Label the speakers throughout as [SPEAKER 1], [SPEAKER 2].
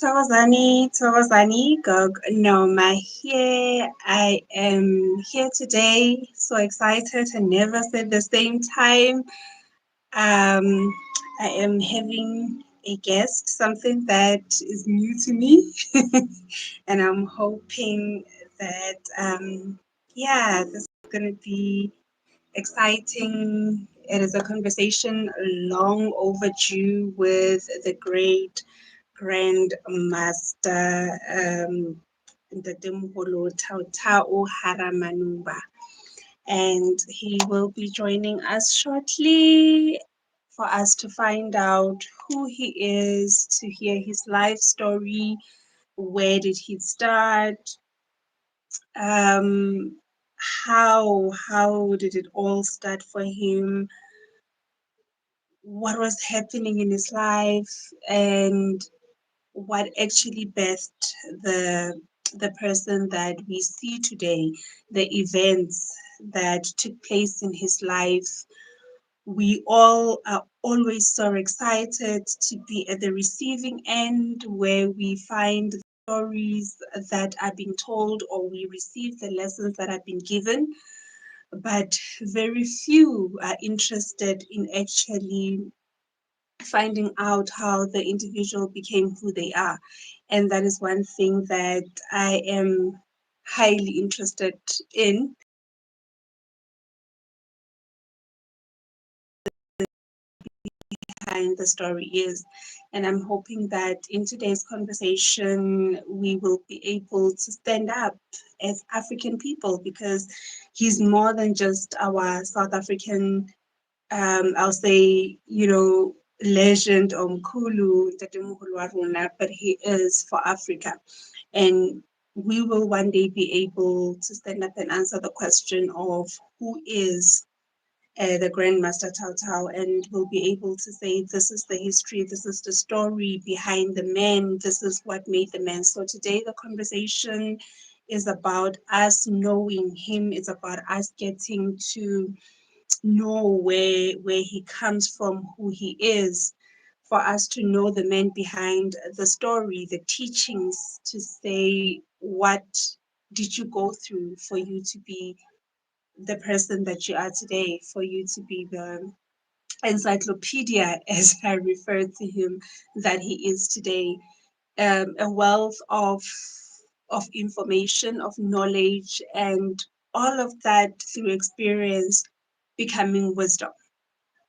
[SPEAKER 1] Tawazani, Gog Noma here. I am here today, so excited and nervous at the same time. Um, I am having a guest, something that is new to me, and I'm hoping that, this is going to be exciting. It is a conversation long overdue with the great Grandmaster Ntatemoholo Thau-Thau Haramanuba. And he will be joining us shortly for us to find out who he is, to hear his life story, where did he start, um, how did it all start for him, what was happening in his life, and what actually birthed the person that we see today, the events that took place in his life. We all are always so excited to be at the receiving end where we find stories that are being told or we receive the lessons that have been given, but very few are interested in actually finding out how the individual became who they are. And that is one thing that I am highly interested in. Behind the story is. And I'm hoping that in today's conversation, we will be able to stand up as African people because he's more than just our South African, I'll say, legend or Mkulu, Ntatemoholo wa rona, but he is for Africa. And we will one day be able to stand up and answer the question of who is the Grandmaster Thau-Thau, and we'll be able to say, this is the history, this is the story behind the man, this is what made the man. So today the conversation is about us knowing him, it's about us getting to know where he comes from, who he is, for us to know the man behind the story, the teachings, to say what did you go through for you to be the person that you are today, for you to be the encyclopedia, as I refer to him, that he is today. A wealth of information, of knowledge, and all of that through experience becoming wisdom.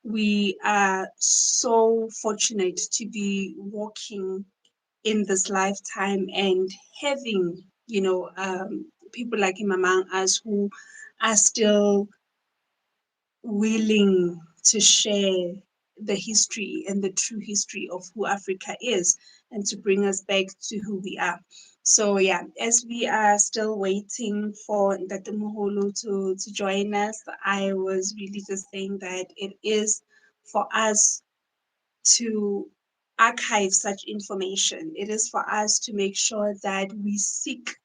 [SPEAKER 1] We are so fortunate to be walking in this lifetime and having, people like him among us who are still willing to share the history and the true history of who Africa is and to bring us back to who we are. So yeah, as we are still waiting for Ntatemoholo to join us, I was really just saying that it is for us to archive such information. It is for us to make sure that we seek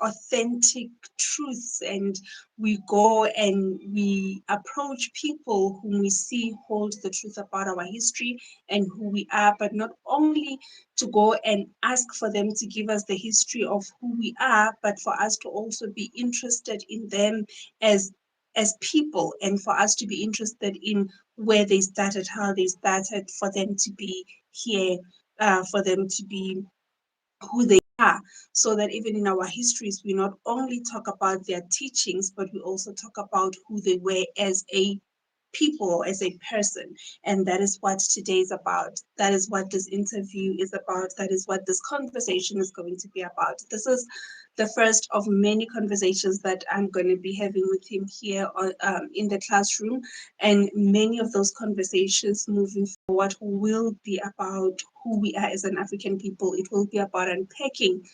[SPEAKER 1] authentic truths and we go and we approach people whom we see hold the truth about our history and who we are, but not only to go and ask for them to give us the history of who we are, but for us to also be interested in them as people, and for us to be interested in where they started, how they started, for them to be here, for them to be who they are, so that even in our histories, we not only talk about their teachings, but we also talk about who they were as a people, as a person. And that is what today is about. That is what this interview is about. That is what this conversation is going to be about. This is the first of many conversations that I'm going to be having with him here in the classroom. And many of those conversations moving forward will be about who we are as an African people. It will be about unpacking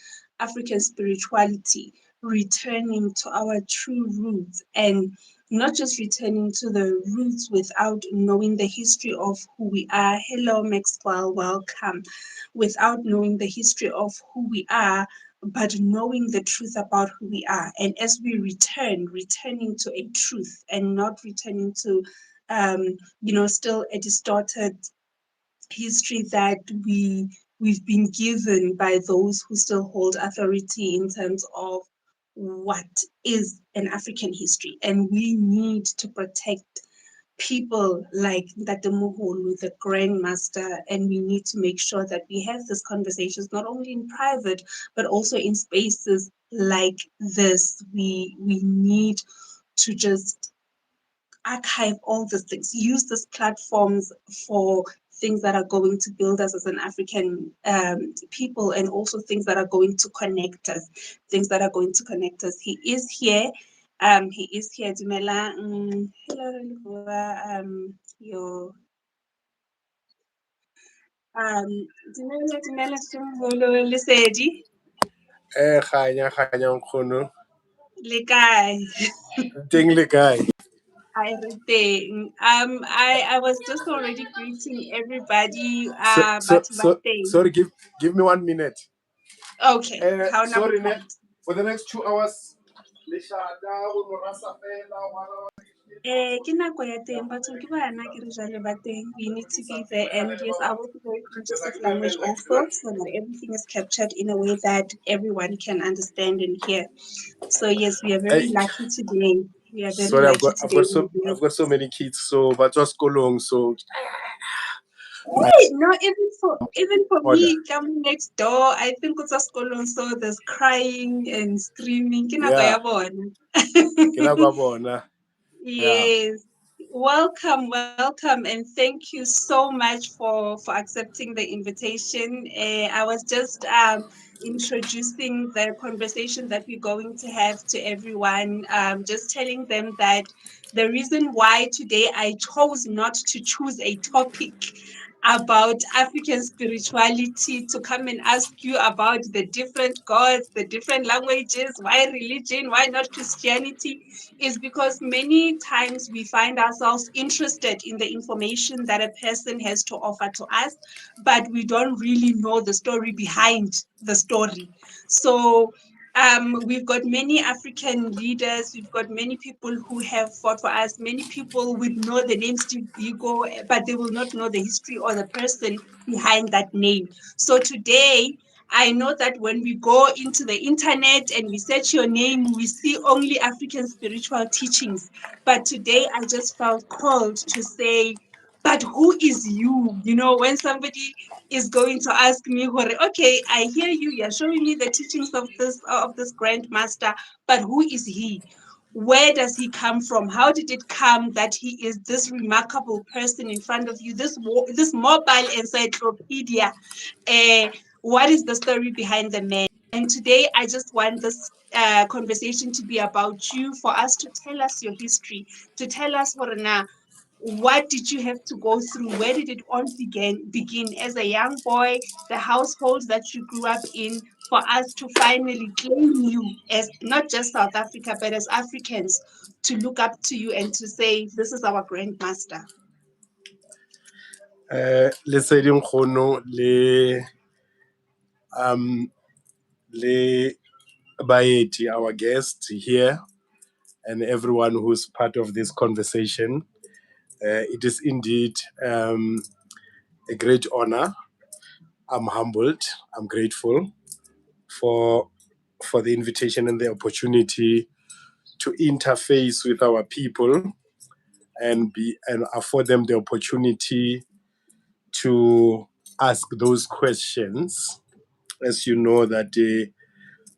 [SPEAKER 1] African spirituality, returning to our true roots, and not just returning to the roots without knowing the history of who we are. Hello, Maxwell, welcome. Without knowing the history of who we are, but knowing the truth about who we are. And as we returning to a truth and not returning to, still a distorted history that we we've been given by those who still hold authority in terms of what is an African history. And we need to protect people like Ntate Moholo, the grandmaster, and we need to make sure that we have these conversations not only in private but also in spaces like this. We need to just archive all these things, use these platforms for things that are going to build us as an African people, and also things that are going to connect us, things that are going to connect us. He is here. He is here. Dumela, your dumela Sumholo Lesedi.
[SPEAKER 2] Kganya nkgono.
[SPEAKER 1] Le kae?
[SPEAKER 2] Teng le kae?
[SPEAKER 1] I was just already greeting everybody, but
[SPEAKER 2] Sorry, give me 1 minute.
[SPEAKER 1] Okay, how now?
[SPEAKER 2] Sorry, for the next 2 hours.
[SPEAKER 1] Ke nako ya teng, batho ke bana ke re jale ba teng. We need to be there, and yes, I will be very conscious of language also, so that everything is captured in a way that everyone can understand and hear. So yes, we are very lucky today. We are very
[SPEAKER 2] Sorry,
[SPEAKER 1] lucky today.
[SPEAKER 2] I've got so many kids, so but just go long, so
[SPEAKER 1] No, even for
[SPEAKER 2] order.
[SPEAKER 1] me, coming next door, I think it's a school, so there's crying and screaming. Ke nako
[SPEAKER 2] Yeah.
[SPEAKER 1] ya bona.
[SPEAKER 2] Ke la kwa bona. Yeah.
[SPEAKER 1] Yes. Welcome, and thank you so much for accepting the invitation. I was just introducing the conversation that we're going to have to everyone, just telling them that the reason why today I chose not to choose a topic about African spirituality to come and ask you about the different gods, the different languages, why religion, why not Christianity, is because many times we find ourselves interested in the information that a person has to offer to us, but we don't really know the story behind the story. So we've got many African leaders, we've got many people who have fought for us, many people would know the name Steve Biko, but they will not know the history or the person behind that name. So today, I know that when we go into the internet and we search your name, we see only African spiritual teachings. But today I just felt called to say, but who is you? You know, when somebody is going to ask me, okay, I hear you, you're showing me the teachings of this grandmaster, but who is he? Where does he come from? How did it come that he is this remarkable person in front of you, this mobile encyclopedia? What is the story behind the man? And today, I just want this conversation to be about you, for us to tell us your history, to tell us, Horana, what did you have to go through? Where did it all begin as a young boy, the household that you grew up in, for us to finally claim you as not just South Africa, but as Africans, to look up to you and to say, this is our grandmaster.
[SPEAKER 2] Lesedi nkgono le baeti, our guests here, and everyone who's part of this conversation. It is indeed a great honor. I'm humbled. I'm grateful for the invitation and the opportunity to interface with our people and afford them the opportunity to ask those questions. As you know, that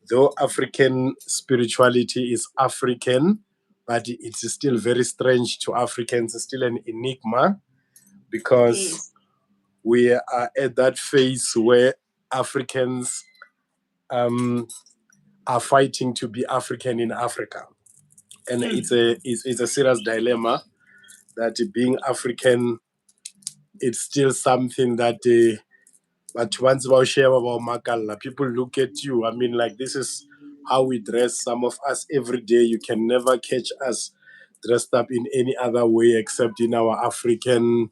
[SPEAKER 2] though African spirituality is African, but it's still very strange to Africans. It's still an enigma, because
[SPEAKER 1] Yes.
[SPEAKER 2] we are at that phase where Africans are fighting to be African in Africa. And it's a serious dilemma that being African, it's still something that but once about share about makalla, people look at you. I mean, like, this is how we dress. Some of us every day, you can never catch us dressed up in any other way except in our African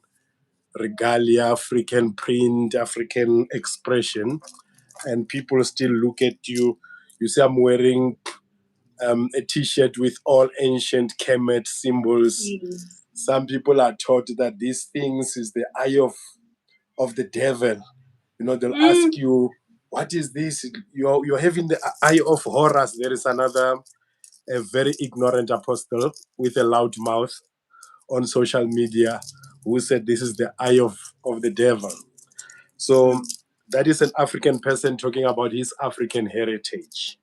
[SPEAKER 2] regalia, African print, African expression. And people still look at you. You see, I'm wearing a t-shirt with all ancient Kemet symbols.
[SPEAKER 1] Yes.
[SPEAKER 2] Some people are taught that these things is the eye of the devil. They'll ask
[SPEAKER 1] Mm.
[SPEAKER 2] you, what is this? You're having the eye of Horus. There is another, a very ignorant apostle with a loud mouth on social media who said this is the eye of the devil. So that is an African person talking about his African heritage.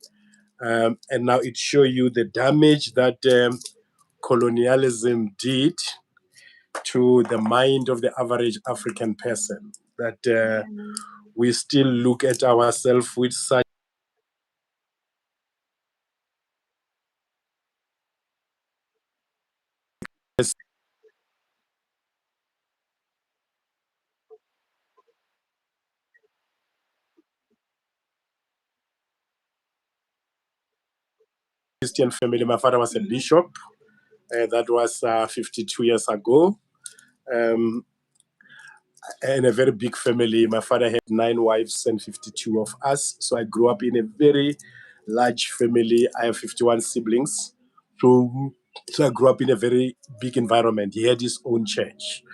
[SPEAKER 2] And now it shows you the damage that colonialism did to the mind of the average African person. That
[SPEAKER 1] Yeah.
[SPEAKER 2] we still look at ourselves with such Christian family. My father was a
[SPEAKER 1] Mhm.
[SPEAKER 2] bishop. That was 52 years ago. Um, and a very big family. My father had 9 wives and 52 of us. So I grew up in a very large family. I have 51 siblings. So, so I grew up in a very big environment. He had his own church,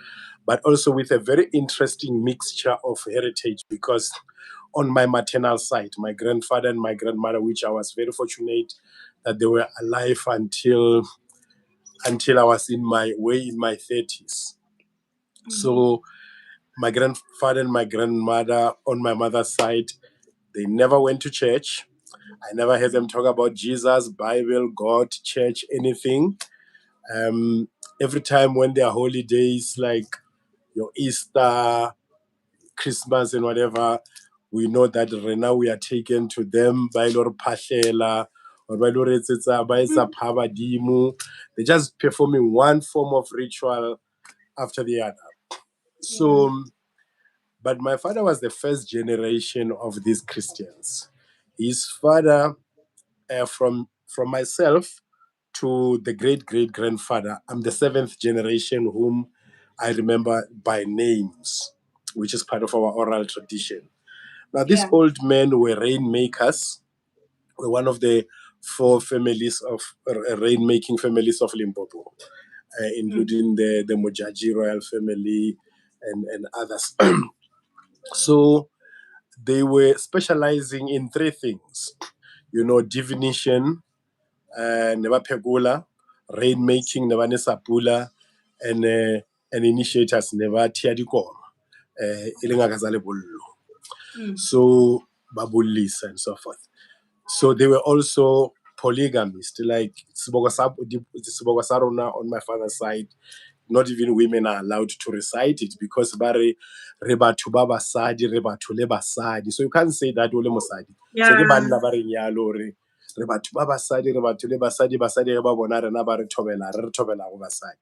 [SPEAKER 2] but also with a very interesting mixture of heritage because on my maternal side, my grandfather and my grandmother, which I was very fortunate that they were alive until I was in my way in my 30s.
[SPEAKER 1] Mhm.
[SPEAKER 2] So my grandfather and my grandmother on my mother's side, they never went to church. I never heard them talk about Jesus, Bible, God, church, anything. Um, every time when there are holidays like your Easter, Christmas, and whatever, we know that right now we are taken to them by Lord Pashela or by Lord
[SPEAKER 1] Mm.
[SPEAKER 2] Dimu. They're just performing one form of ritual after the other.
[SPEAKER 1] Yeah.
[SPEAKER 2] So but my father was the first generation of these Christians. His father, from myself to the great great grandfather, I'm the seventh generation whom I remember by names, which is part of our oral tradition. Now, these
[SPEAKER 1] Yeah.
[SPEAKER 2] old men were rainmakers, were one of the four families of rainmaking families of Limpopo,
[SPEAKER 1] Mm.
[SPEAKER 2] including the Mojaji royal family and others. So they were specializing in three things, divination, neba pegula, rainmaking, neba nesapula, and initiators, neba tiadikoma, ilengakazale bollo.
[SPEAKER 1] Mm.
[SPEAKER 2] So babulisa and so forth. So they were also polygamists, like Siboko sa rona on my father's side. Not even women are allowed to recite it because bare re batho ba basadi re batho le basadi. So you can't say that ole mosadi. So ke
[SPEAKER 1] Yeah.
[SPEAKER 2] banna ba re nyalo re batho ba basadi re batho le basadi basadi re ba bona rena ba re thobela re thobela go basadi.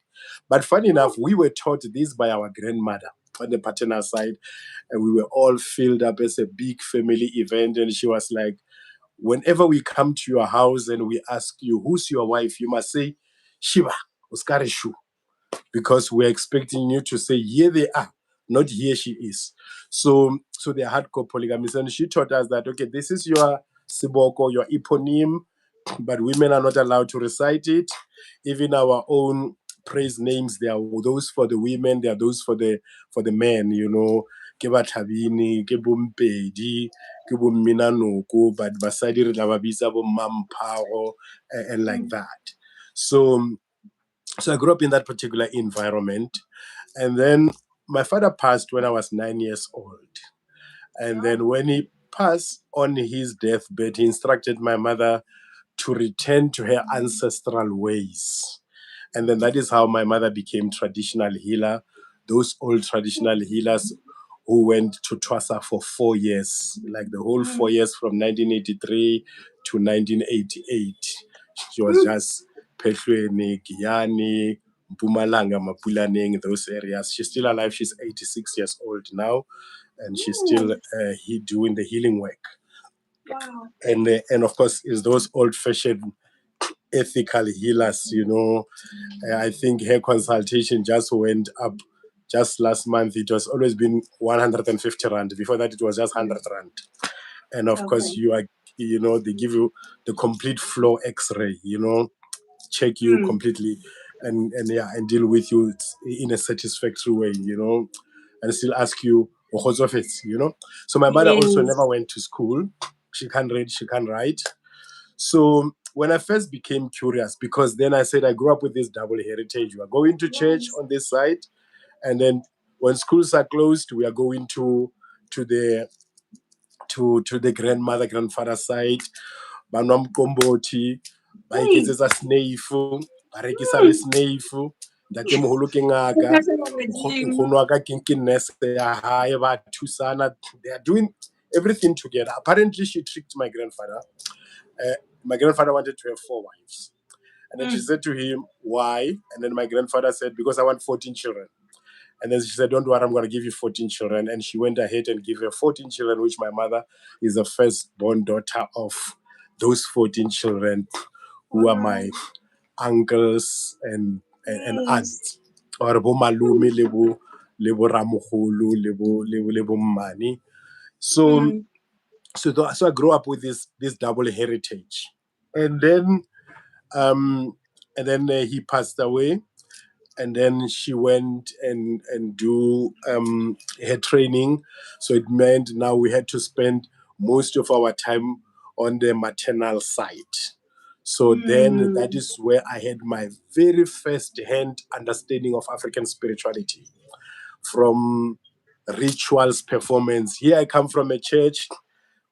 [SPEAKER 2] But funny enough, we were taught this by our grandmother on the paternal side, and we were all filled up as a big family event. And she was like, whenever we come to your house and we ask you, who's your wife? You must say, Shiva, Uskarishu, because we're expecting you to say, here they are, not here she is. So they're hardcore polygamists. And she taught us that, okay, this is your Siboko, your eponym, but women are not allowed to recite it. Even our own praise names, there are those for the women, there are those for the men, Ke Bathabini, ke Bompedi, ke Bomminanoko, but basadi re tla ba bitsa bo Mamphago, and like
[SPEAKER 1] Mm.
[SPEAKER 2] that. So I grew up in that particular environment. And then my father passed when I was 9 years old. And then
[SPEAKER 1] Oh.
[SPEAKER 2] when he passed on his deathbed, he instructed my mother to return to her ancestral ways. And then that is how my mother became traditional healer. Those old traditional healers who went to Twasa for 4 years, like the whole
[SPEAKER 1] Mm.
[SPEAKER 2] 4 years from 1983 to 1988. She was
[SPEAKER 1] Mm.
[SPEAKER 2] just Pehlweni, Giyani, Mpumalanga, Mapulaneng, those areas. She's still alive. She's 86 years old now, and she's still
[SPEAKER 1] Ooh.
[SPEAKER 2] doing the healing work.
[SPEAKER 1] Wow.
[SPEAKER 2] And of course, is those old-fashioned ethical healers. I think her consultation just went up just last month. It was always been 150 rand. Before that, it was just
[SPEAKER 1] Mm.
[SPEAKER 2] 100 rand. And of course,
[SPEAKER 1] Okay.
[SPEAKER 2] they give you the complete floor X-ray. Check you
[SPEAKER 1] Mm.
[SPEAKER 2] completely, and yeah, and deal with you in a satisfactory way. And still ask you o kgotsofetse, you know. So my mother also
[SPEAKER 1] Yes.
[SPEAKER 2] never went to school. She can't read, she can't write. So when I first became curious, because then I said I grew up with this double heritage. We are going to church
[SPEAKER 1] Yes.
[SPEAKER 2] on this side, and then when schools are closed, we are going to the to the grandmother, grandfather side. Banwa mqombothi, ba
[SPEAKER 1] Hey.
[SPEAKER 2] iketsetsa sneifu, ba rekisa le
[SPEAKER 1] Mm.
[SPEAKER 2] sneifu. Ntate moholo ke
[SPEAKER 1] So
[SPEAKER 2] ngaka,
[SPEAKER 1] that's what we're doing.
[SPEAKER 2] nkgono wa ka ke nurse ya hae, ba thusana. They are doing everything together. Apparently, she tricked my grandfather. My grandfather wanted to have 4 wives. And then she
[SPEAKER 1] Mm.
[SPEAKER 2] said to him, why? And then my grandfather said, because I want 14 children. And then she said, don't worry, I'm going to give you 14 children. And she went ahead and gave her 14 children, which my mother is the firstborn daughter of those 14 children, who are
[SPEAKER 1] Wow.
[SPEAKER 2] my uncles and
[SPEAKER 1] Yes.
[SPEAKER 2] aunts. Or bo malume, lebo ramogolo, lebo mmane. So,
[SPEAKER 1] Mm.
[SPEAKER 2] so I grew up with this double heritage. And then um, he passed away, and then she went and do her training. So it meant now we had to spend most of our time on the maternal side. So then that
[SPEAKER 1] Mm.
[SPEAKER 2] is where I had my very first hand understanding of African spirituality, from rituals, performance. Here I come from a church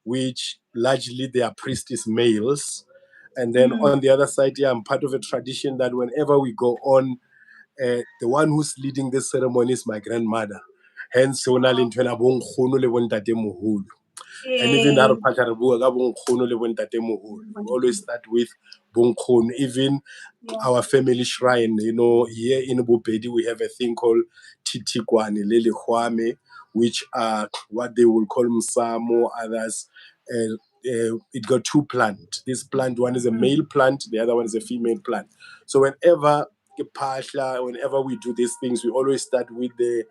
[SPEAKER 2] which largely their priest is males. And then
[SPEAKER 1] Mm.
[SPEAKER 2] on the other side, yeah, I'm part of a tradition that whenever we go on, the one who's leading this ceremony is my grandmother. Hence, ho na le ntho ena bonkgono le bontatemoholo. And even ha re
[SPEAKER 1] Okay.
[SPEAKER 2] phata re bua ka bonkgono le bontatemoholo, we always start with bonkgono. Even
[SPEAKER 1] Yeah.
[SPEAKER 2] our family shrine, you know, here in Bopedi, we have a thing called Titikwane, Lele Hwame, which are what they will call Msamo, others. It got two plants. This plant, one is a
[SPEAKER 1] Mm.
[SPEAKER 2] male plant, the other one is a female plant. So whenever we do these things, we always start with the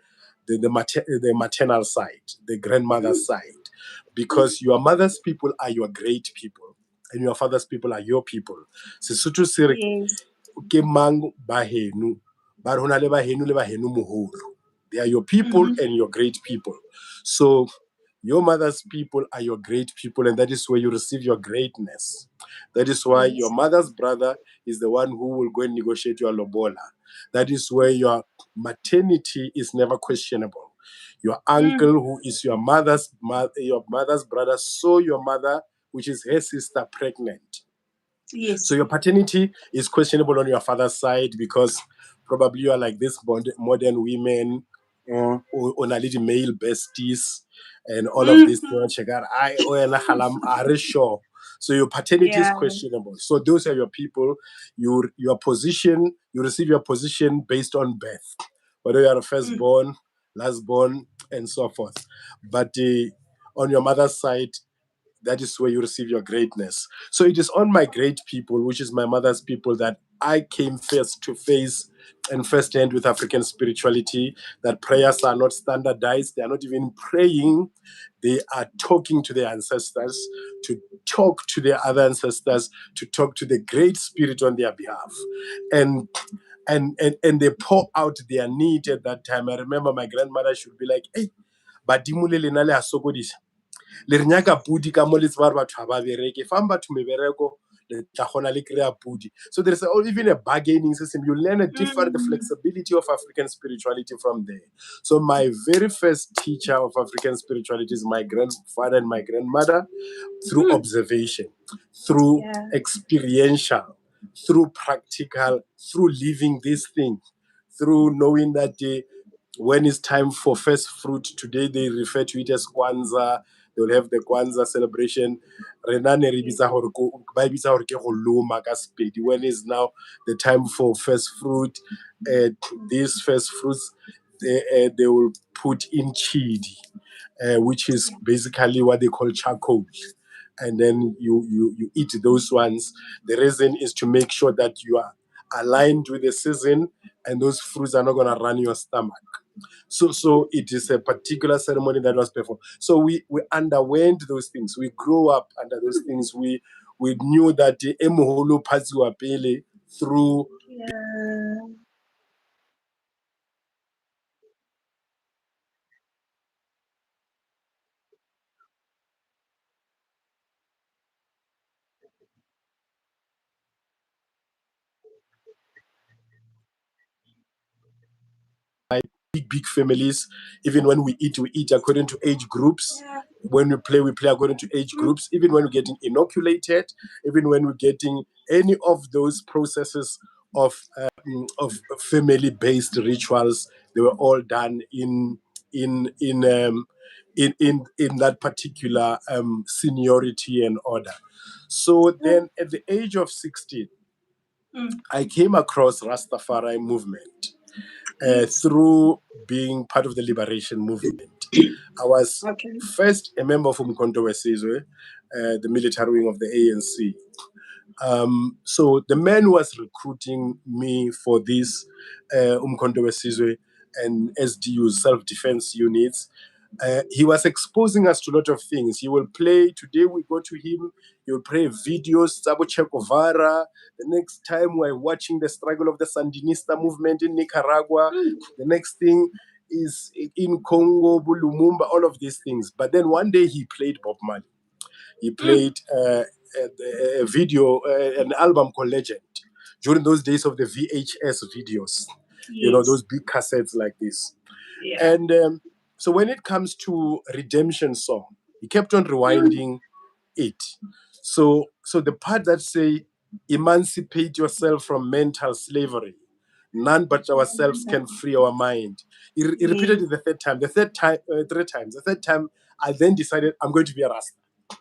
[SPEAKER 2] maternal side, the grandmother's side, because your mother's people are your great people, and your father's people are your people. Sesotho se re
[SPEAKER 1] Yes.
[SPEAKER 2] ke mang ba heno, ba re ho na le ba heno le ba heno moholo. They are your people
[SPEAKER 1] Mm-hmm.
[SPEAKER 2] and your great people. So your mother's people are your great people, and that is where you receive your greatness. That is why your
[SPEAKER 1] Yes.
[SPEAKER 2] mother's brother is the one who will go and negotiate your lobola. That is where your maternity is never questionable. Your
[SPEAKER 1] Mm.
[SPEAKER 2] uncle, who is your mother's brother, saw your mother, which is her sister, pregnant. So
[SPEAKER 1] Yes.
[SPEAKER 2] your paternity is questionable on your father's side, because probably you are like this modern women, or na le di-male besties and all of this.
[SPEAKER 1] Mm-hmm.
[SPEAKER 2] Are sure. So your paternity is
[SPEAKER 1] Yeah.
[SPEAKER 2] questionable. So those are your people. Your position, you receive your position based on birth, whether you are a
[SPEAKER 1] Mm.
[SPEAKER 2] firstborn, lastborn, and so forth. But on your mother's side, that is where you receive your greatness. So it is on my great people, which is my mother's people, that I came face to face and first hand with African spirituality, that prayers are not standardized. They are not even praying. They are talking to their ancestors, to talk to their other ancestors, to talk to the great spirit on their behalf. And and they pour out their need at that time. I remember my grandmother should be like, hey, badimo le lena le a sokodisa, le re nyaka pudi ka mo le tseba re batho ba bereke fang batho mebereko le tla kgona le kry-a pudi. So there's even a bargaining system. You learn a different, the
[SPEAKER 1] Mm.
[SPEAKER 2] flexibility of African spirituality from there. So my very first teacher of African spirituality is my grandfather and my grandmother, through
[SPEAKER 1] Mm.
[SPEAKER 2] observation, through
[SPEAKER 1] Yeah.
[SPEAKER 2] experiential, through practical, through living this thing, through knowing that when it's time for first fruit, today they refer to it as Kwanzaa. They will have the Kwanzaa celebration. Rena ne re bitsa hore ba bitsa hore ke go loma ka Sepedi. When is now the time for first fruit? Uh, these first fruits, they will put in chidi, which is basically what they call charcoal. And then you eat those ones. The reason is to make sure that you are aligned with the season, and those fruits are not going to run your stomach. So it is a particular ceremony that was performed. So we underwent those things. We grew up under those things. We knew that the emuholo paziwa pele through.
[SPEAKER 1] Yeah.
[SPEAKER 2] big families. Even when we eat according to age groups.
[SPEAKER 1] Yeah.
[SPEAKER 2] When we play according to age
[SPEAKER 1] Mm,
[SPEAKER 2] groups. Even when we're getting inoculated, even when we're getting any of those processes of family-based rituals, they were all done in in um, in that particular seniority and order. So
[SPEAKER 1] mm,
[SPEAKER 2] then, at the age of 16,
[SPEAKER 1] mm.
[SPEAKER 2] I came across Rastafari movement
[SPEAKER 1] Yes.
[SPEAKER 2] through being part of the liberation movement. I was
[SPEAKER 1] Okay.
[SPEAKER 2] first a member of Umkhonto Wesizwe, the military wing of the ANC. So the man who was recruiting me for this Umkhonto Wesizwe and SDU self-defense units, he was exposing us to a lot of things. He will play, today we go to him, he will play videos, Sabo Che Guevara. The next time we're watching the struggle of the Sandinista movement in Nicaragua.
[SPEAKER 1] Mm,
[SPEAKER 2] The next thing is in Congo, Lumumba, all of these things. But then one day he played Bob Marley. He
[SPEAKER 1] mm.
[SPEAKER 2] played a video, an album called Legend, during those days of the VHS videos,
[SPEAKER 1] Yes.
[SPEAKER 2] those big cassettes like this.
[SPEAKER 1] Yeah.
[SPEAKER 2] And so when it comes to Redemption Song, he kept on
[SPEAKER 1] Mm.
[SPEAKER 2] rewinding it. So the part that say, emancipate yourself from mental slavery. None but ourselves can free our mind. He repeated it
[SPEAKER 1] Yes.
[SPEAKER 2] the third time. The third time, 3 times. The third time, I then decided I'm going to be a Rasta.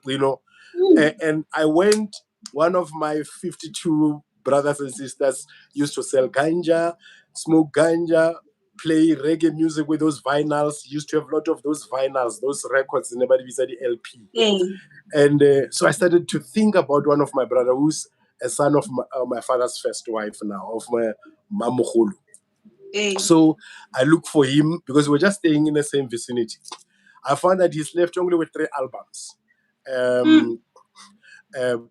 [SPEAKER 2] You know,
[SPEAKER 1] Mm.
[SPEAKER 2] and I went. One of my 52 brothers and sisters used to sell ganja, smoke ganja, play reggae music with those vinyls. Used to have a lot of those vinyls, those records in the LP.
[SPEAKER 1] Hey.
[SPEAKER 2] And so I started to think about one of my brother, who's a son of my father's first wife now, of my Mamukhulu.
[SPEAKER 1] Hey.
[SPEAKER 2] So I look for him because we're just staying in the same vicinity. I found that he's left only with 3 albums.
[SPEAKER 1] Mm.
[SPEAKER 2] Um,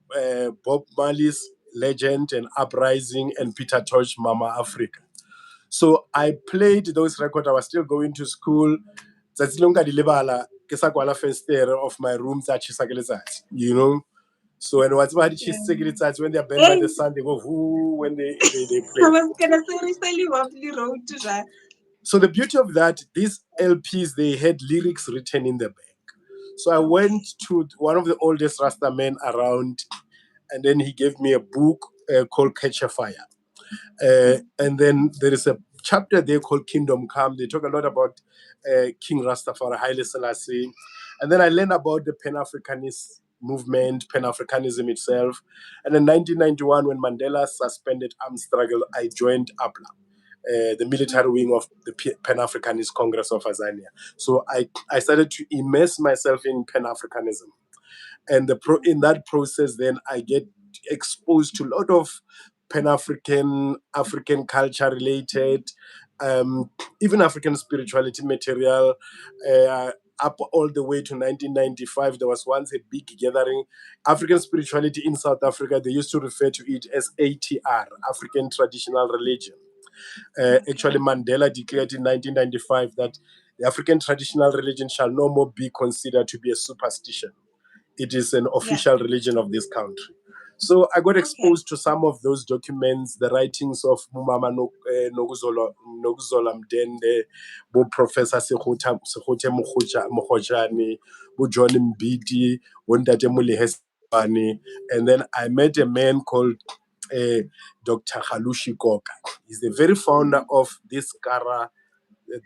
[SPEAKER 2] Bob Marley's Legend and Uprising and Peter Tosh Mama Africa. So I played those records. I was still going to school. Tsatsi le nka di lebala, ke sa kwala fenster of my room tsa tjhesa ke letsatsi. So and what's about tjhesitse ke letsatsi, when they are burned by
[SPEAKER 1] Hey.
[SPEAKER 2] the sun, they go whoo when they
[SPEAKER 1] I
[SPEAKER 2] play.
[SPEAKER 1] was gonna say recently lovely road to that.
[SPEAKER 2] So the beauty of that, these LPs, they had lyrics written in the back. So I went
[SPEAKER 1] Okay.
[SPEAKER 2] to one of the oldest Rasta men around, and then he gave me a book called Catch a Fire. And then there is a chapter there called Kingdom Come. They talk a lot about King Rastafari, Haile Selassie. And then I learned about the Pan-Africanist movement, Pan-Africanism itself. And in 1991, when Mandela suspended armed struggle, I joined APLA. The military
[SPEAKER 1] Mm.
[SPEAKER 2] wing of the Pan-Africanist Congress of Azania. So I started to immerse myself in Pan-Africanism. And in that process, then I get exposed to a lot of African culture related, um, even African spirituality material. Up all the way to 1995, there was once a big gathering. African spirituality in South Africa, they used to refer to it as ATR, African Traditional Religion. Actually,
[SPEAKER 1] Okay.
[SPEAKER 2] Mandela declared in 1995 that the African traditional religion shall no more be considered to be a superstition. It is an
[SPEAKER 1] Yeah.
[SPEAKER 2] official religion of this country. So I got
[SPEAKER 1] Okay.
[SPEAKER 2] exposed to some of those documents, the writings of Mumama Nokuzola Mdende, Bo Professor Sekhote Mokgojane, Bo John Mbidi, Bo Ntate Molehe Sebane. And then I met a man called uh, Dr. Halushi Koka. He's the very founder
[SPEAKER 1] Mhm.
[SPEAKER 2] of this Kara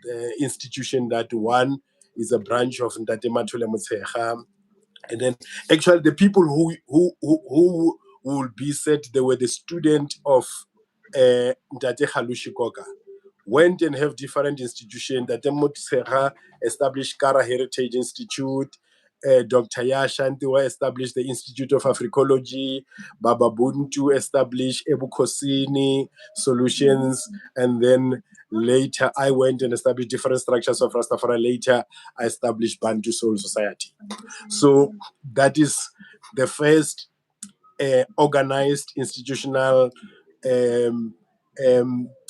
[SPEAKER 2] the institution that one is a branch of Ntate Mathule Motshekga. And then actually the people who will be said they were the student of Ntate Khalushi Koka went and have different institutions. Ntate Motshekga established Kara Heritage Institute. Dr. Yashantiwa established the Institute of Africology. Baba Buntu established Ebukosini Solutions. And then later I went and established different structures of Rastafari. Later I established Bantu Soul Society. So that is the first organized institutional um,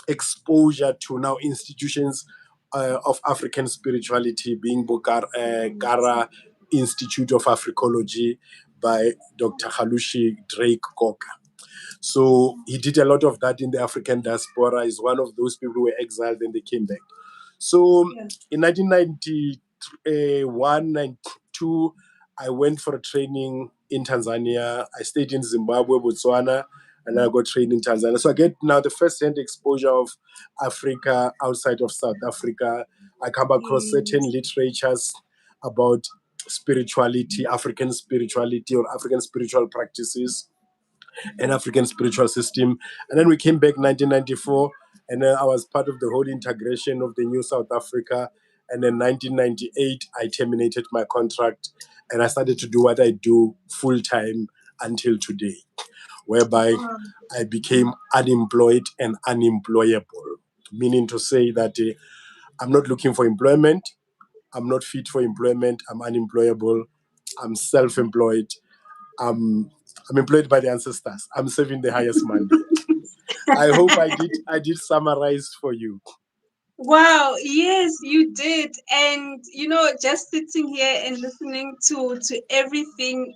[SPEAKER 2] exposure to now institutions of African spirituality, being Gara Institute of Africology, by Dr. Halushi Drake Coker. So he did a lot of that in the African diaspora. He's one of those people who were exiled and they came back. So
[SPEAKER 1] Yeah.
[SPEAKER 2] in 1991, 92, I went for a training in Tanzania. I stayed in Zimbabwe, Botswana, and I got trained in Tanzania. So I get now the first-hand exposure of Africa outside of South Africa. I come across certain
[SPEAKER 1] Yes.
[SPEAKER 2] literatures about spirituality, African spirituality or African spiritual practices and African spiritual system. And then we came back 1994, and then I was part of the whole integration of the new South Africa. And then 1998, I terminated my contract and I started to do what I do full time until today, whereby
[SPEAKER 1] Oh,
[SPEAKER 2] I became unemployed and unemployable, meaning to say that I'm not looking for employment, I'm not fit for employment, I'm unemployable, I'm self employed, I'm I'm employed by the ancestors. I'm serving the highest mandate. I hope I did summarize for you.
[SPEAKER 1] wow, yes, you did. And just sitting here and listening to everything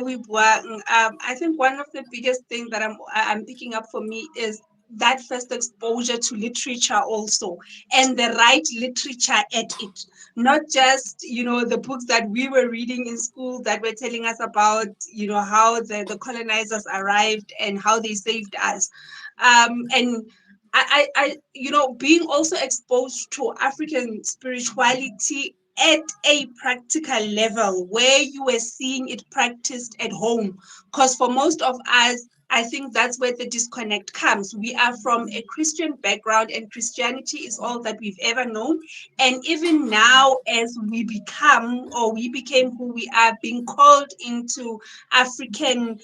[SPEAKER 1] we buang, I think one of the biggest things that I'm picking up for me is that first exposure to literature also, and the right literature at it, not just the books that we were reading in school that were telling us about how the colonizers arrived and how they saved us. And being also exposed to African spirituality at a practical level where you were seeing it practiced at home. Because for most of us, I think that's where the disconnect comes. We are from a Christian background, and Christianity is all that we've ever known. And even now, as we became who we are, being called into African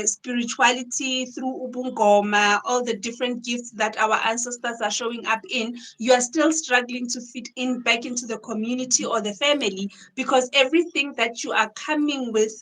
[SPEAKER 1] spirituality through Ubungoma, all the different gifts that our ancestors are showing up in, you are still struggling to fit in back into the community or the family, because everything that you are coming with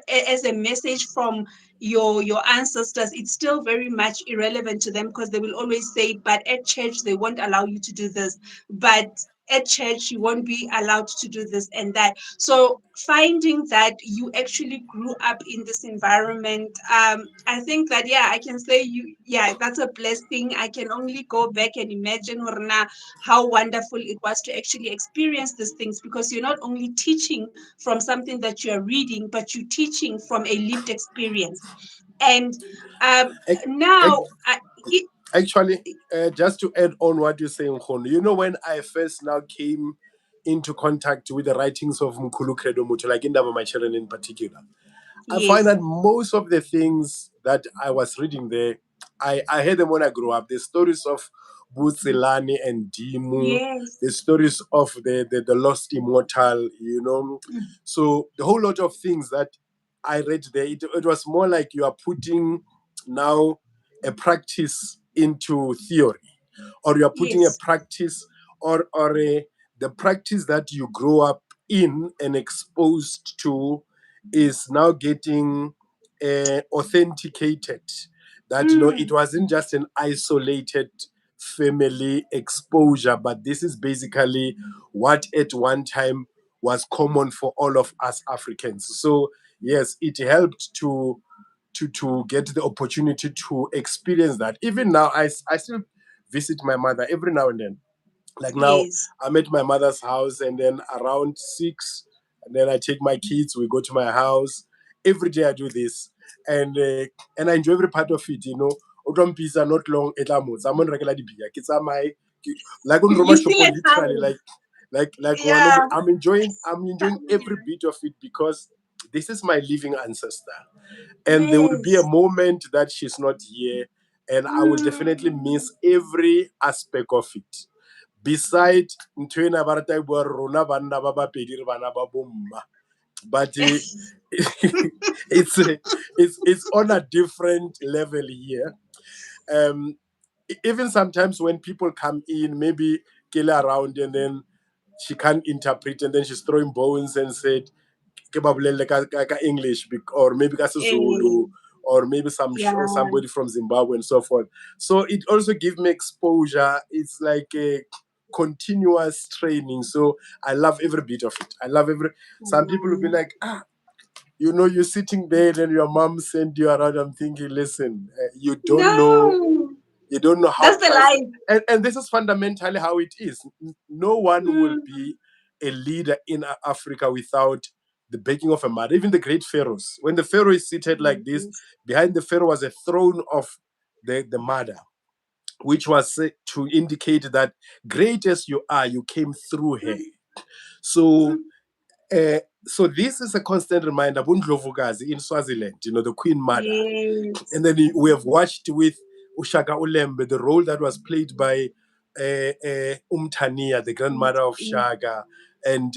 [SPEAKER 1] as a message from your ancestors, it's still very much irrelevant to them, because they will always say, but at church they won't allow you to do this, but at church you won't be allowed to do this and that. So finding that you actually grew up in this environment, I think that, yeah, I can say yeah, that's a blessing. I can only go back and imagine, Horna, how wonderful it was to actually experience these things, because you're not only teaching from something that you're reading, but you're teaching from a lived experience. And
[SPEAKER 2] Ac-
[SPEAKER 1] now,
[SPEAKER 2] ac- Actually, just to add on what you're saying, Khon, when I first now came into contact with the writings of Mkhulu Credo Mutu, like in Indaba Machelen in particular, I find
[SPEAKER 1] yes,
[SPEAKER 2] that most of the things that I was reading there, I heard them when I grew up. The stories of Butselani and Dimu,
[SPEAKER 1] yes,
[SPEAKER 2] the stories of the lost immortal, So the whole lot of things that I read there, it was more like you are putting now a practice into theory, or you are putting a
[SPEAKER 1] yes,
[SPEAKER 2] practice or the practice that you grow up in and exposed to is now getting authenticated, that it
[SPEAKER 1] mm,
[SPEAKER 2] wasn't just an isolated family exposure, but this is basically what at one time was common for all of us Africans. So yes, it helped to get the opportunity to experience that. Even now, I still visit my mother every now and then. Like now,
[SPEAKER 1] yes.
[SPEAKER 2] I'm at my mother's house, and then around 6, and then I take my kids, we go to my house. Every day I do this, and I enjoy every part of it. Odom pizza not long etamo. I'm on regular beer. Kids are my like on Roma
[SPEAKER 1] You feel
[SPEAKER 2] Shopo,
[SPEAKER 1] at
[SPEAKER 2] literally
[SPEAKER 1] home.
[SPEAKER 2] like
[SPEAKER 1] Yeah.
[SPEAKER 2] I'm enjoying every bit of it, because this is my living ancestor, and there will be a
[SPEAKER 1] Yes.
[SPEAKER 2] moment that she's not here, and I will definitely
[SPEAKER 1] Mm.
[SPEAKER 2] miss every aspect of it. Beside ntho ena ba rata e bua re rona banna ba bapedi re bana ba bomma, but it's it's on a different level here. um Even sometimes when people come in, maybe kill around, and then she can't interpret, and then she's throwing bones and said ke ba bolelle ka English, or maybe ka
[SPEAKER 1] Eh,
[SPEAKER 2] Sezulu, or maybe
[SPEAKER 1] yeah.
[SPEAKER 2] somebody from Zimbabwe and so forth. So it also gives me exposure. It's like a continuous training. So I love every bit of it. I love every. Some people will be
[SPEAKER 1] Wow.
[SPEAKER 2] like, You're sitting there and your mom sent you around. I'm thinking, listen,
[SPEAKER 1] No,
[SPEAKER 2] you don't know how
[SPEAKER 1] that's the
[SPEAKER 2] trust,
[SPEAKER 1] life.
[SPEAKER 2] and this is fundamentally how it is. No one will
[SPEAKER 1] Mm,
[SPEAKER 2] be a leader in Africa without the backing of a mother. Even the great pharaohs, when the pharaoh is seated like this,
[SPEAKER 1] yes.
[SPEAKER 2] behind the pharaoh was a throne of the mother, which was to indicate that great as you are, you came through her. So
[SPEAKER 1] Mm,
[SPEAKER 2] so this is a constant reminder, Bundlovukazi in Swaziland, the Queen Mother.
[SPEAKER 1] yes.
[SPEAKER 2] And then we have watched with Ushaka Ulembe the role that was played by Umtania, the grandmother of
[SPEAKER 1] Mm,
[SPEAKER 2] Shaka, and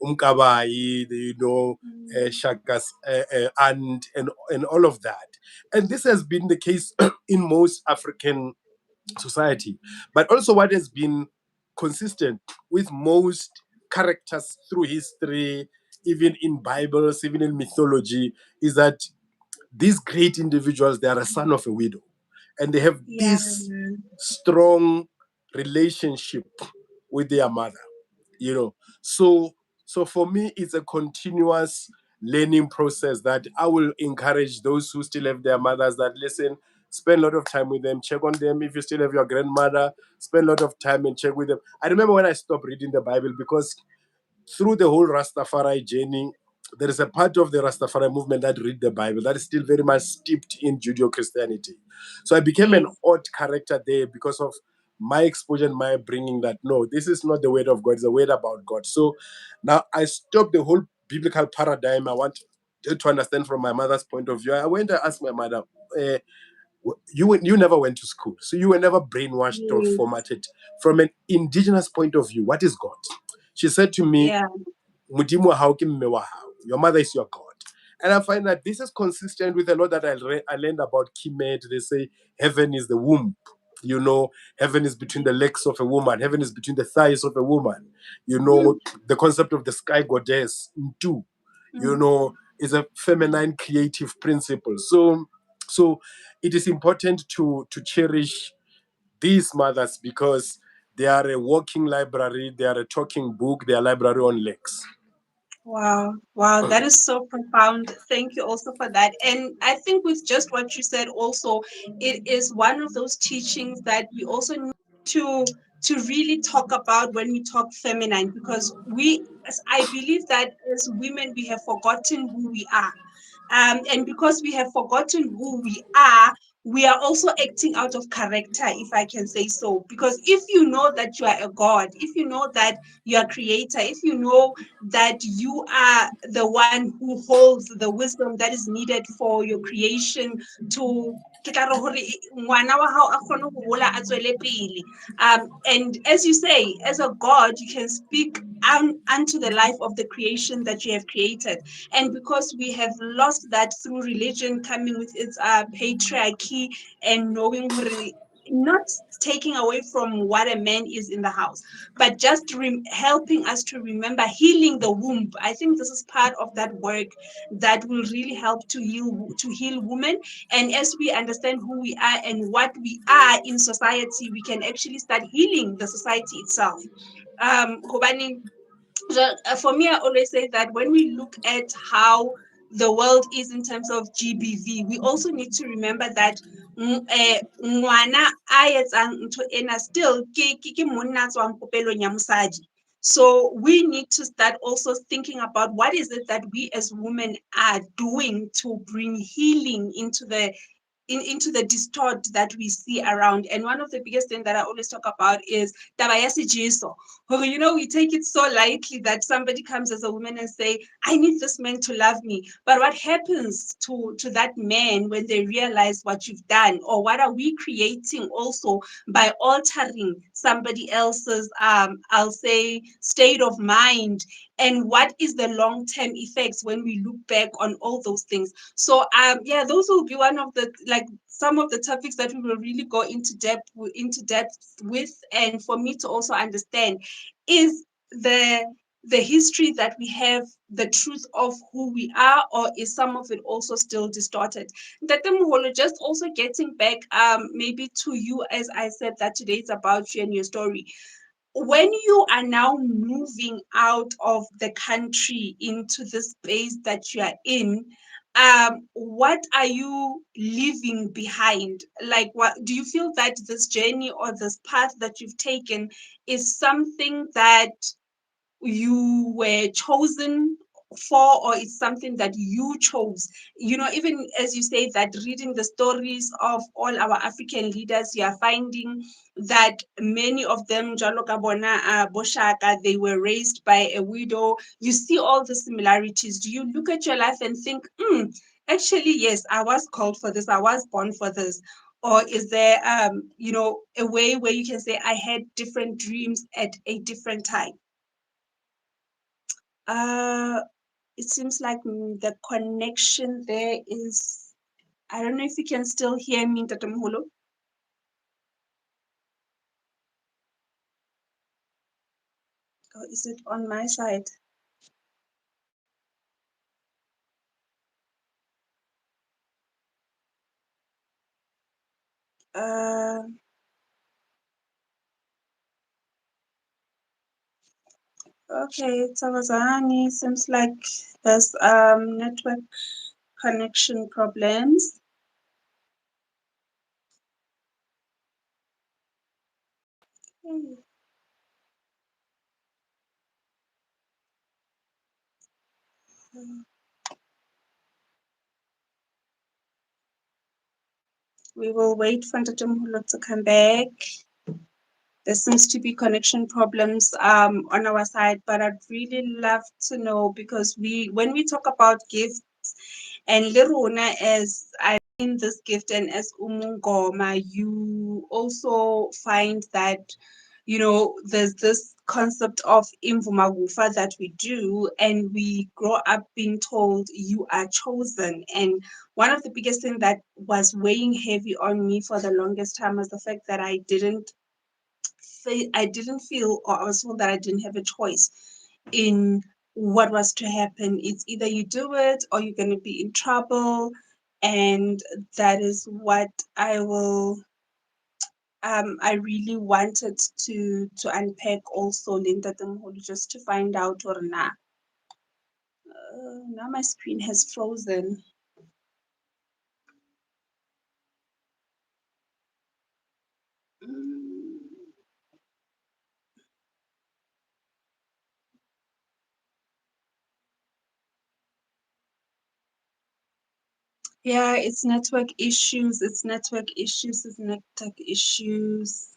[SPEAKER 2] Umkabai,
[SPEAKER 1] mm,
[SPEAKER 2] Shaka's aunt, and all of that. And this has been the case in most African society. But also, what has been consistent with most characters through history, even in Bibles, even in mythology, is that these great individuals, they are a son of a widow, and they have
[SPEAKER 1] yeah.
[SPEAKER 2] this strong relationship with their mother. you know so for me, it's a continuous learning process that I will encourage those who still have their mothers, that listen, spend a lot of time with them, check on them. If you still have your grandmother, spend a lot of time and check with them. I remember when I stopped reading the Bible, because through the whole Rastafari journey, there is a part of the Rastafari movement that read the Bible that is still very much steeped in Judeo-Christianity. So I became an
[SPEAKER 1] Yes.
[SPEAKER 2] odd character there because of my exposure and my bringing that, no, this is not the word of God, it's the word about God. So now I stopped the whole biblical paradigm. I want to understand from my mother's point of view. I went to ask my mother, uh, you never went to school, so you were never brainwashed or
[SPEAKER 1] Yes.
[SPEAKER 2] formatted. From an indigenous point of view, what is God? She said to me,
[SPEAKER 1] Yeah.
[SPEAKER 2] "Modimo wa hao ke mme wa hao. Your mother is your God." And I find that this is consistent with a lot that I learned about Kemet. They say heaven is the womb. Heaven is between the legs of a woman. Heaven is between the thighs of a woman.
[SPEAKER 1] Mm,
[SPEAKER 2] The concept of the sky goddess, Ntu,
[SPEAKER 1] mm.
[SPEAKER 2] is a feminine creative principle. So it is important to cherish these mothers, because they are a walking library, they are a talking book, they are a library on legs.
[SPEAKER 1] Wow, wow, that is so profound. Thank you also for that. And I think with just what you said also, it is one of those teachings that we also need to really talk about when we talk feminine, because I believe that as women we have forgotten who we are. And because we have forgotten who we are also acting out of character, if I can say so. Because if you know that you are a God, if you know that you are creator, if you know that you are the one who holds the wisdom that is needed for your creation to ke tla re hore ngwana wa hao a kgone ho hola a tswele pele. And as you say, as a God, you can speak unto the life of the creation that you have created. And because we have lost that through religion coming with its patriarchy and knowing not taking away from what a man is in the house, but just helping us to remember healing the womb. I think this is part of that work that will really help to heal women. And as we understand who we are and what we are in society, we can actually start healing the society itself. Hobane for me, I always say that when we look at how the world is in terms of GBV, we also need to remember that ngwana a etsang ntho ena still ke monna a tswang popelong ya mosadi. So we need to start also thinking about what is it that we as women are doing to bring healing into the distort that we see around. And one of the biggest things that I always talk about is taba ya sejeso. We take it so lightly that somebody comes as a woman and say, I need this man to love me. But what happens to that man when they realize what you've done? Or what are we creating also by altering somebody else's, I'll say, state of mind? And what is the long-term effects when we look back on all those things? So yeah, those will be one of the some of the topics that we will really go into depth with. And for me to also understand is the history that we have the truth of who we are, or is some of it also still distorted? That just also getting back maybe to you, as I said that today it's about you and your story. when you are now moving out of the country into the space that you are in, what are you leaving behind? Like, what do you feel that this journey or this path that you've taken is something that you were chosen for, or it's something that you chose? You know, even as you say that, reading the stories of all our African leaders, you are finding that many of them, jwalo ka bona, Boshaka, they were raised by a widow. You see all the similarities. Do you look at your life and think, actually, yes, I was called for this, I was born for this? Or is there, a way where you can say, I had different dreams at a different time? Uh, it seems like the connection there is. I don't know if you can still hear me, Tatamholo. Or is it on my side? Uh, okay, Tawazani. Seems like there's network connection problems. Hmm. We will wait for Tatamholo to come back. There seems to be connection problems on our side, but I'd really love to know, because when we talk about gifts, and Lerona, as I in this gift and as Umungoma, you also find that, there's this concept of imvumagufa that we do, and we grow up being told you are chosen. And one of the biggest things that was weighing heavy on me for the longest time was the fact that I didn't feel, or I was told that I didn't have a choice in what was to happen. It's either you do it or you're going to be in trouble. And that is what I really wanted to unpack also, Linda Temhulu, just to find out, or now my screen has frozen. Mm, yeah, it's network issues, it's network issues, it's network issues.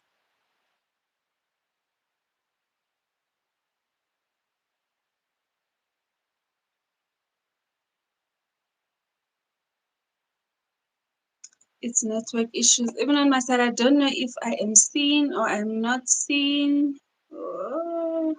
[SPEAKER 1] It's network issues. Even on my side, I don't know if I am seen or I'm not seen. Oh,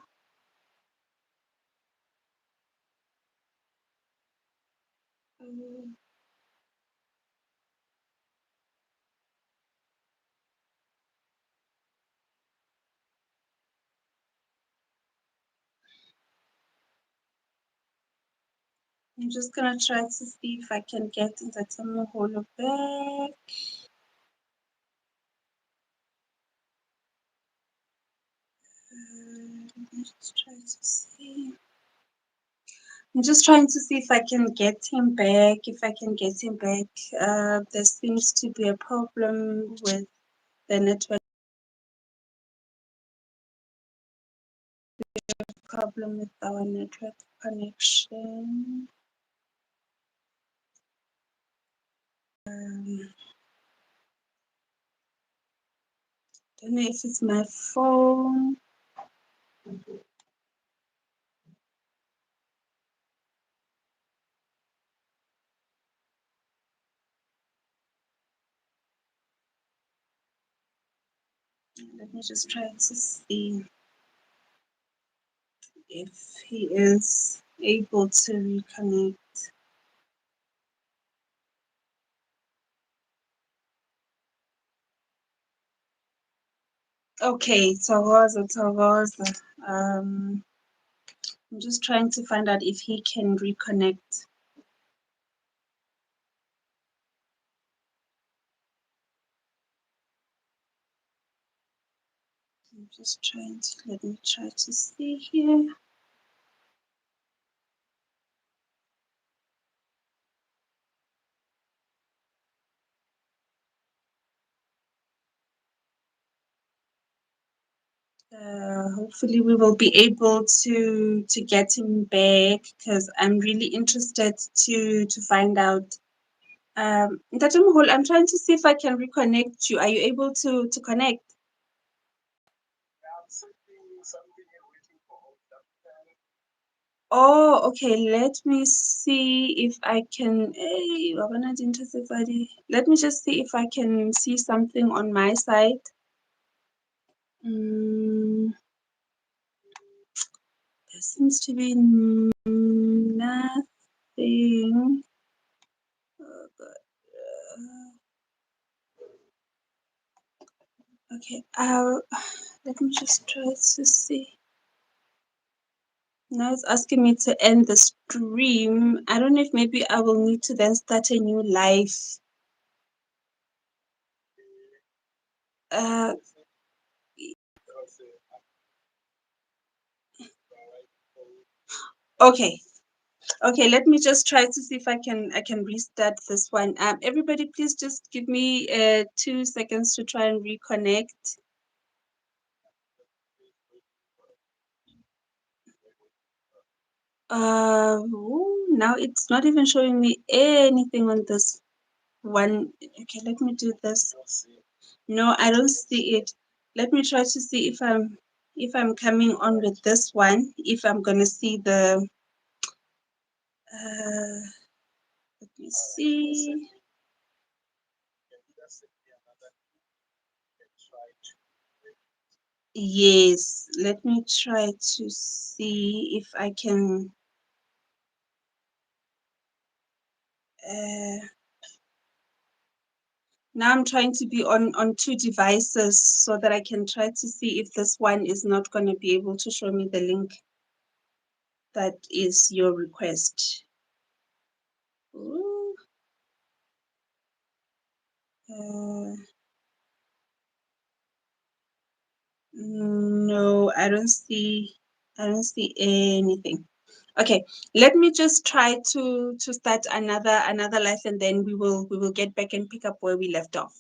[SPEAKER 1] I'm just gonna try to see if I can get into some holo back. Let me just try to see. I'm just trying to see if I can get him back. If I can get him back, there seems to be a problem with the network. Problem with our network connection. Don't know if it's my phone. Let me just try to see if he is able to reconnect. Okay, Tawaza. I'm just trying to find out if he can reconnect. I'm just trying to, let me try to see here. Hopefully we will be able to get him back, because I'm really interested to find out. Ntate Moholo, I'm trying to see if I can reconnect you. Are you able to connect? Oh, okay. Let me see if I can. Hey, wabona dintlha tse tsa di- let me just see if I can see something on my side. There seems to be nothing. Oh, God. Okay. Let me just try to see. Now it's asking me to end the stream. I don't know if maybe I will need to then start a new live. Uh, okay. Okay, let me just try to see if I can restart this one. Everybody, please just give me 2 seconds to try and reconnect. Now it's not even showing me anything on this one. Okay, let me do this. No, I don't see it. Let me try to see if I'm coming on with this one, if I'm gonna see the let me see. Yes, let me try to see if I can now I'm trying to be on two devices so that I can try to see if this one is not going to be able to show me the link that is your request. Ooh. No, I don't see anything. Okay, let me just try to start another life, and then we will get back and pick up where we left off.